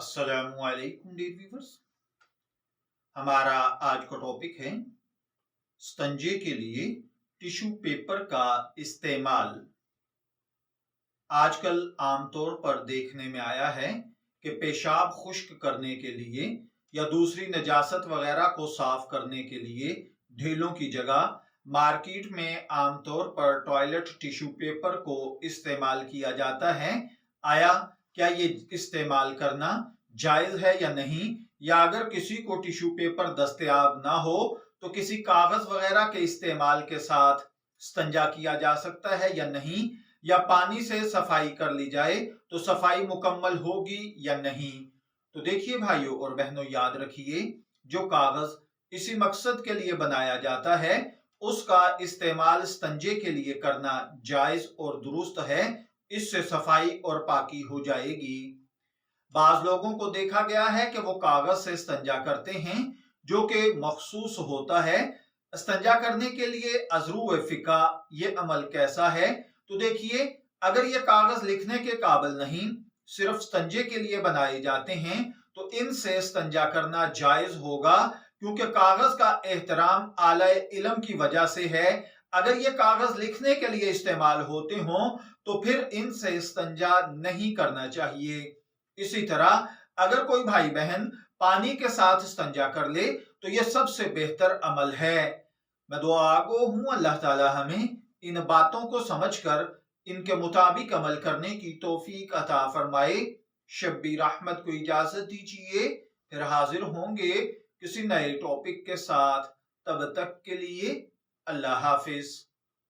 अस्सलामु अलैकुम dear viewers. हमारा आज का टॉपिक है स्टंजे के लिए टिश्यू पेपर का इस्तेमाल। आजकल आमतौर पर देखने में आया है कि पेशाब खुश्क करने के लिए या दूसरी नजासत वगैरह को साफ करने के लिए ढेलों की जगह मार्केट में आमतौर पर टॉयलेट टिश्यू पेपर को इस्तेमाल किया जाता है। आया क्या ये इस्तेमाल करना जायज है या नहीं, या अगर किसी को टिश्यू पेपर दस्तयाब ना हो तो किसी कागज वगैरह के इस्तेमाल के साथ स्टंजा किया जा सकता है या नहीं, या पानी से सफाई कर ली जाए तो सफाई मुकम्मल होगी या नहीं। तो देखिए भाइयों और बहनों, याद रखिए, जो कागज इसी मकसद के लिए बनाया जाता है उसका इस्तेमाल स्टंजे के लिए करना जायज और दुरुस्त है। इससे सफाई और पाकी हो जाएगी। बाज लोगों को देखा गया है कि वो कागज से स्टंजा करते हैं जो कि मखसूस होता है। स्टंजा करने के लिए अजरू व फिका ये अमल कैसा है, तो देखिए, अगर ये कागज लिखने के काबिल नहीं, सिर्फ स्टंजे के लिए बनाए जाते हैं तो इनसे स्टंजा करना जायज होगा, क्योंकि कागज का एहतराम आला इल्म की वजह से है। अगर ये कागज लिखने के लिए इस्तेमाल होते हों तो फिर इनसे इस्तिंजा नहीं करना चाहिए। इसी तरह अगर कोई भाई बहन पानी के साथ इस्तिंजा कर ले तो यह सबसे बेहतर अमल है। मैं दुआ गो हूं अल्लाह ताला हमें इन बातों को समझकर इनके मुताबिक अमल करने की तौफीक अता फरमाए। शब्बीर अहमद को इजाजत दीजिए, फिर हाजिर होंगे किसी नए टॉपिक के साथ। तब तक के लिए अल्लाह हाफिज।